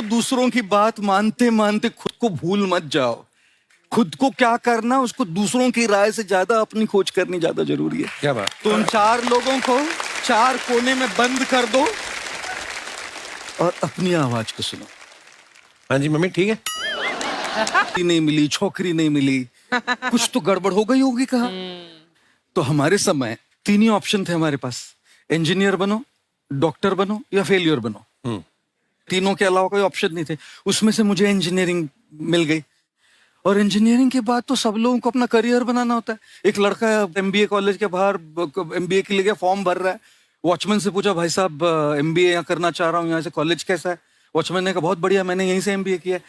दूसरों की बात मानते मानते खुद को भूल मत जाओ। खुद को क्या करना, उसको दूसरों की राय से ज्यादा अपनी खोज करनी ज्यादा जरूरी है। क्या बात। तो उन 4 लोगों को 4 कोने में बंद कर दो और अपनी आवाज को सुनो। हाँ जी मम्मी ठीक है। नहीं मिली, छोकरी नहीं मिली, कुछ तो गड़बड़ हो गई होगी कहा। तो हमारे समय 3 ही ऑप्शन थे हमारे पास, इंजीनियर बनो, डॉक्टर बनो या फेलियर बनो। तीनों के अलावा कोई ऑप्शन नहीं थे। उसमें से मुझे इंजीनियरिंग मिल गई और इंजीनियरिंग के बाद तो सब लोगों को अपना करियर बनाना होता है। एक लड़का एमबीए कॉलेज के बाहर एमबीए के लिए फॉर्म भर रहा है। वॉचमैन से पूछा, भाई साहब एमबीए यहाँ करना चाह रहा हूँ, यहाँ से कॉलेज कैसा है? वॉचमैन ने कहा बहुत बढ़िया, मैंने यहीं से एमबीए किया है।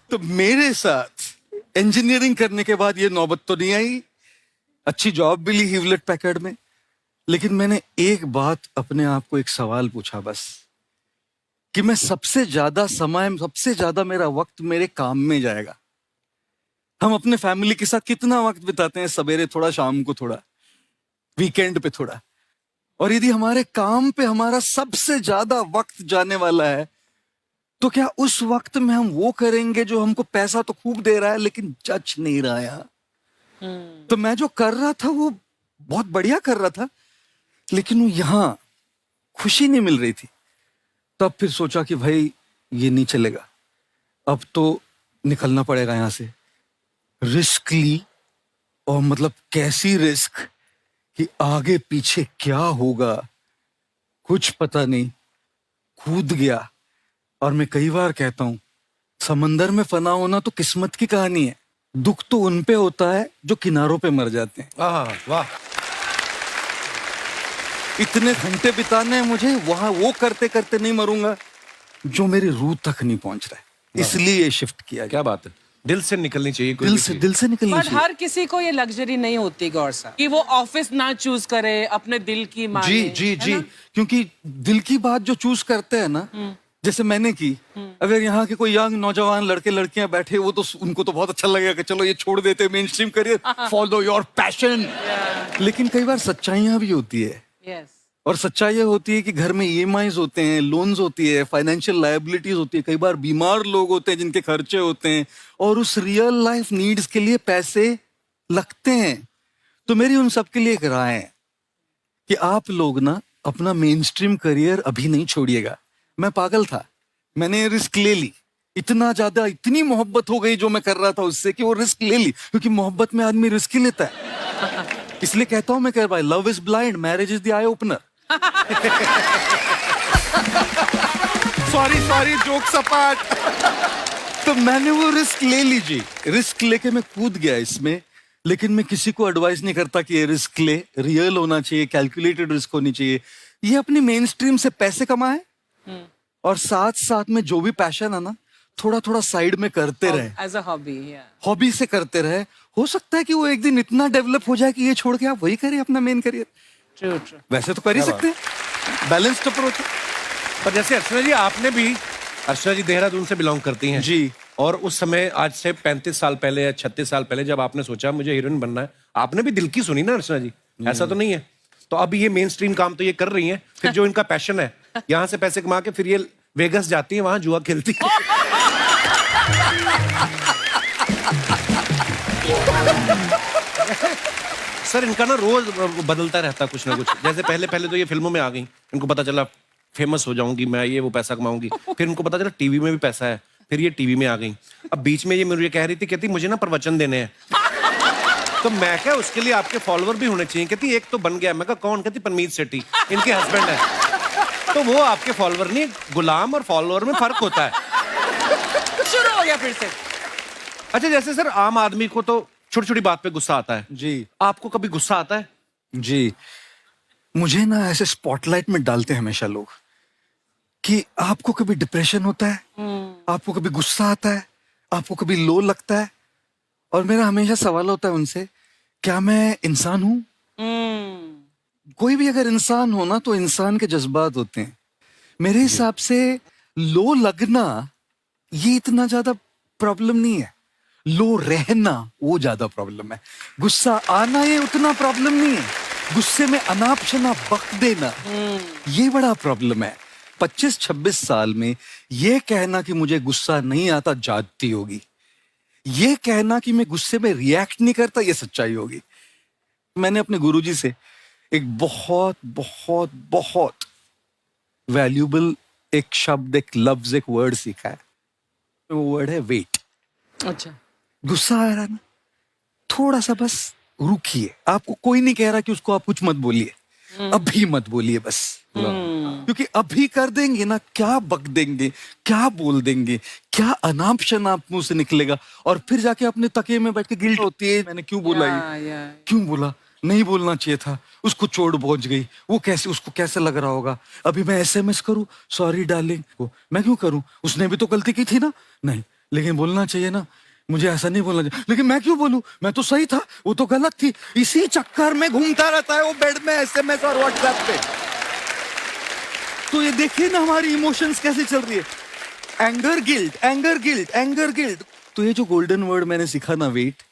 तो मेरे साथ इंजीनियरिंग करने के बाद ये नौबत तो नहीं आई। अच्छी जॉब भी ली ह्यूलेट पैकर्ड में, लेकिन मैंने एक बात अपने आप को एक सवाल पूछा बस, कि मैं सबसे ज्यादा मेरा वक्त मेरे काम में जाएगा। हम अपने फैमिली के साथ कितना वक्त बिताते हैं, सवेरे थोड़ा, शाम को थोड़ा, वीकेंड पे थोड़ा। और यदि हमारे काम पे हमारा सबसे ज्यादा वक्त जाने वाला है, तो क्या उस वक्त में हम वो करेंगे जो हमको पैसा तो खूब दे रहा है लेकिन जच नहीं रहा है? तो मैं जो कर रहा था वो बहुत बढ़िया कर रहा था, लेकिन वो यहां खुशी नहीं मिल रही थी। तब फिर सोचा कि भाई ये नहीं चलेगा, अब तो निकलना पड़ेगा यहां से। रिस्क ली, और मतलब कैसी रिस्क कि आगे पीछे क्या होगा कुछ पता नहीं। कूद गया। और मैं कई बार कहता हूं, समंदर में फना होना तो किस्मत की कहानी है, दुख तो उन पे होता है जो किनारों पे मर जाते हैं। वाह। इतने घंटे बिताने हैं मुझे वहां, वो करते करते नहीं मरूंगा जो मेरी रूह तक नहीं पहुंच रहा है, इसलिए ये शिफ्ट किया। क्या बात है, दिल से निकलनी चाहिए, दिल से निकलनी पर चाहिए। हर किसी को ये लग्जरी नहीं होती गौर सा, कि वो ऑफिस ना चूज करे, अपने दिल की माने। जी, क्योंकि दिल की बात जो चूज करते हैं ना, जैसे मैंने की, अगर यहाँ के कोई यंग नौजवान लड़के लड़कियां बैठे, वो तो उनको तो बहुत अच्छा लगेगा कि चलो ये छोड़ देते main stream career, follow your passion. लेकिन कई बार सच्चाइयां भी होती है। यस। और सच्चाई ये होती है कि घर में ईएमआईज होते हैं, लोन्स होती है, फाइनेंशियल लायबिलिटीज होती है, कई बार बीमार लोग होते हैं जिनके खर्चे होते हैं, और उस रियल लाइफ नीड्स के लिए पैसे लगते हैं। तो मेरी उन सब के लिए एक राय है कि आप लोग ना अपना मेन स्ट्रीम करियर अभी नहीं छोड़िएगा। मैं पागल था, मैंने रिस्क ले ली, इतना ज्यादा, इतनी मोहब्बत हो गई जो मैं कर रहा था उससे कि वो रिस्क ले ली, क्योंकि मोहब्बत में आदमी रिस्क ही लेता है। इसलिए कहता हूं मैं, कह भाई, love is blind, marriage is the eye opener. Sorry jokes apart. तो मैंने वो रिस्क ले लीजिए, रिस्क लेके मैं कूद गया इसमें। लेकिन मैं किसी को एडवाइस नहीं करता कि ये रिस्क ले, रियल होना चाहिए, कैलकुलेटेड रिस्क होनी चाहिए। ये अपनी मेन स्ट्रीम से पैसे कमाए और साथ साथ में जो भी पैशन है ना, थोड़ा थोड़ा साइड में करते रहे, एज अ हॉबी। हॉबी से करते रहे। हो सकता है कि वो एक दिन इतना डेवलप हो जाए कि ये छोड़ के आप वही करें अपना मेन करियर। ट्रू। वैसे तो कर ही सकते हैं, बैलेंस्ड अप्रोच है। पर जैसे अर्चना जी, आपने भी, अर्चना जी देहरादून से बिलोंग करती हैं जी, और उस समय आज से 35 साल पहले या 36 साल पहले जब आपने सोचा मुझे हीरोइन बनना है, आपने भी दिल की सुनी ना अर्चना जी, ऐसा तो नहीं है? तो अब ये मेन स्ट्रीम काम तो ये कर रही हैं, फिर जो इनका पैशन है, यहाँ से पैसे कमा के फिर ये वेगस जाती है, वहां जुआ खेलती है। सर इनका ना रोज बदलता रहता कुछ ना कुछ। जैसे पहले तो ये फिल्मों में आ गई, इनको पता चला फेमस हो जाऊंगी मैं, ये वो पैसा कमाऊंगी। फिर इनको पता चला टीवी में भी पैसा है, फिर ये टीवी में आ गई। अब बीच में ये मुझे कह रही थी, कहती मुझे ना प्रवचन देने हैं। तो मैं क्या, उसके लिए आपके फॉलोअर भी होने चाहिए। कहती एक तो बन गया। मैं कहा कौन? कहती परमीत सेठी, इनके हस्बैंड है। तो वो आपके फॉलोअर नहीं, गुलाम और फॉलोअर में फर्क होता है। शुरू हो गया फिर से। अच्छा, जैसे सर आम आदमी को तो छोटी छोटी बात पे गुस्सा आता है जी। आपको कभी गुस्सा आता है? जी, मुझे ना ऐसे स्पॉटलाइट में डालते हैं हमेशा लोग कि आपको कभी डिप्रेशन होता है, आपको कभी गुस्सा आता है, आपको कभी लो लगता है। और मेरा हमेशा सवाल होता है उनसे, क्या मैं इंसान हूं? कोई भी अगर इंसान हो ना, तो इंसान के जज्बात होते हैं। मेरे हिसाब से लो लगना ये इतना ज्यादा प्रॉब्लम नहीं है, लो रहना वो ज्यादा प्रॉब्लम है। गुस्सा आना ये उतना प्रॉब्लम नहीं है। गुस्से में अनाप शनाप बक देना, ये बड़ा प्रॉब्लम है। 25-26 साल में ये कहना कि मुझे गुस्सा नहीं आता जाती होगी, ये कहना कि मैं गुस्से में रिएक्ट नहीं करता ये सच्चाई होगी। मैंने अपने गुरुजी से एक बहुत बहुत बहुत वैल्यूबल एक शब्द, एक लफ्ज, एक वर्ड सीखा है। वो वर्ड है वेट। अच्छा। गुस्सा आ रहा है ना, थोड़ा सा बस रुकिए। आपको कोई नहीं कह रहा कि उसको आप कुछ मत बोलिए, अभी मत बोलिए बस, क्योंकि अभी कर देंगे ना, क्या बक देंगे, क्या बोल देंगे, क्या अनाप शनाप मुंह से निकलेगा, और फिर जाके अपने तकिए में बैठ के गिल्ट होती है, मैंने क्यों बोला ये, क्यों बोला, नहीं बोलना चाहिए था, उसको चोट पहुंच गई, वो कैसे, उसको कैसे लग रहा होगा, अभी मैं एसएमएस करूं सॉरी डार्लिंग को, मैं क्यों करूं, उसने भी तो गलती की थी ना, नहीं लेकिन बोलना चाहिए ना, मुझे ऐसा नहीं बोलना चाहिए, लेकिन मैं क्यों बोलूं, मैं तो सही था, वो तो गलत थी। इसी चक्कर में घूमता रहता है वो बेड में एसएमएस और व्हाट्सएप पे। तो ये देखिए ना हमारी इमोशंस कैसे चल रही है, anger guilt, anger guilt, anger guilt. तो ये जो गोल्डन वर्ड मैंने सीखा ना, वेट,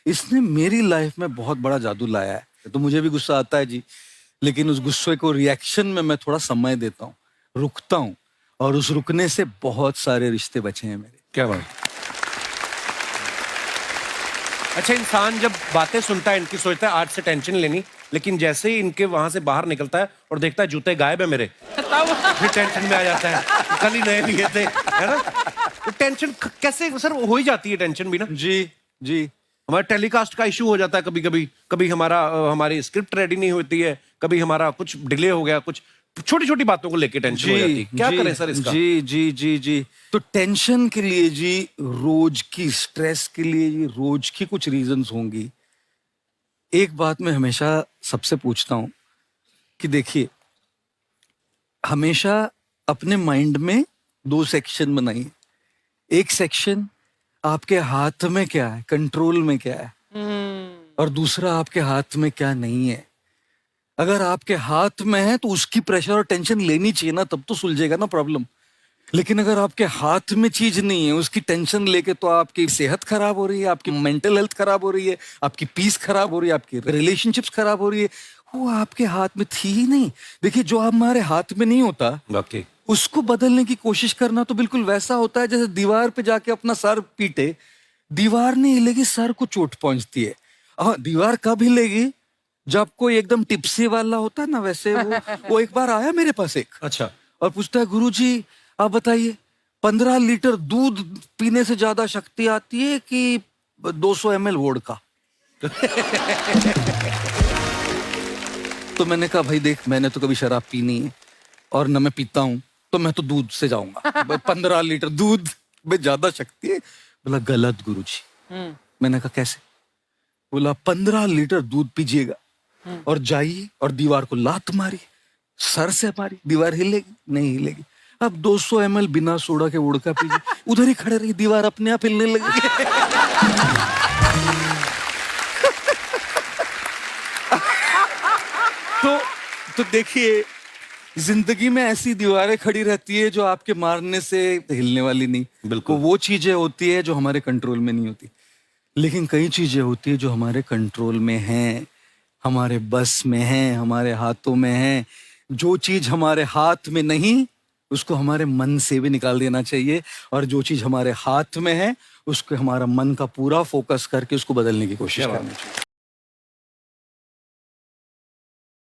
इसने मेरी लाइफ में बहुत बड़ा जादू लाया है। तो मुझे भी गुस्सा आता है जी, लेकिन उस गुस्से को रिएक्शन में मैं थोड़ा समय देता हूँ, रुकता हूँ, और उस रुकने से बहुत सारे रिश्ते बचे हैं मेरे। क्या बात। अच्छा, इंसान जब बातें सुनता है इनकी सोचता है आज से टेंशन लेनी, लेकिन जैसे ही इनके वहां से बाहर निकलता है और देखता है जूते गायब है मेरे, फिर टेंशन में आ जाता है, कल ही नए लिए थे, है ना। तो टेंशन कैसे सर हो ही जाती है, टेंशन भी ना। जी जी। हमारा टेलीकास्ट का इशू हो जाता है कभी कभी, कभी हमारी स्क्रिप्ट रेडी नहीं होती है, कभी हमारा कुछ डिले हो गया, कुछ छोटी छोटी बातों को लेके टेंशन हो जाती है। क्या करें सर इसका? जी जी जी जी। तो टेंशन के लिए जी, रोज की स्ट्रेस के लिए जी, रोज की कुछ रीजंस होंगी। एक बात मैं हमेशा सबसे पूछता हूं कि देखिए, हमेशा अपने माइंड में 2 सेक्शन बनाइए। एक सेक्शन आपके हाथ में क्या है, कंट्रोल में क्या है, और दूसरा आपके हाथ में क्या नहीं है। अगर आपके हाथ में है तो उसकी प्रेशर और टेंशन लेनी चाहिए ना, तब तो सुलझेगा ना प्रॉब्लम। लेकिन अगर आपके हाथ में चीज नहीं है, उसकी टेंशन लेके तो आपकी सेहत खराब हो रही है, आपकी मेंटल हेल्थ खराब हो रही है, आपकी पीस खराब हो रही है, आपकी रिलेशनशिप्स खराब हो रही है। वो आपके हाथ में थी ही नहीं। देखिए, जो हमारे हाथ में नहीं होता, वाकई उसको बदलने की कोशिश करना तो बिल्कुल वैसा होता है जैसे दीवार पे जाके अपना सर पीटे, दीवार नहीं हिलेगी, सर को चोट पहुंचती है। हाँ, दीवार कब हिलेगी, जब कोई एकदम टिप्सी वाला होता है ना, वैसे वो एक बार आया मेरे पास एक, अच्छा, और पूछता है, गुरुजी आप बताइए 15 लीटर दूध पीने से ज्यादा शक्ति आती है कि 200 ml वोडका? तो मैंने कहा, भाई देख, मैंने तो कभी शराब पी नहीं है और न मैं पीता हूं, तो मैं तो दूध से जाऊंगा। 15 लीटर दूध में ज्यादा शक्ति है। बोला गलत गुरुजी। मैंने कहा कैसे? बोला 15 लीटर दूध पीजिएगा और जाइए और दीवार को लात मारी, सर से मारी, दीवार हिलेगी नहीं? हिलेगी। अब 200 ml बिना सोडा के वोडका पीजिए, उधर ही खड़े रही, दीवार अपने आप हिलने लगी। तो देखिए, जिंदगी में ऐसी दीवारें खड़ी रहती है जो आपके मारने से हिलने वाली नहीं। बिल्कुल। वो चीजें होती है जो हमारे कंट्रोल में नहीं होती, लेकिन कई चीजें होती है जो हमारे कंट्रोल में हैं, हमारे बस में हैं, हमारे हाथों में हैं। जो चीज हमारे हाथ में नहीं, उसको हमारे मन से भी निकाल देना चाहिए, और जो चीज हमारे हाथ में है, उसको हमारा मन का पूरा फोकस करके उसको बदलने की कोशिश करनी चाहिए।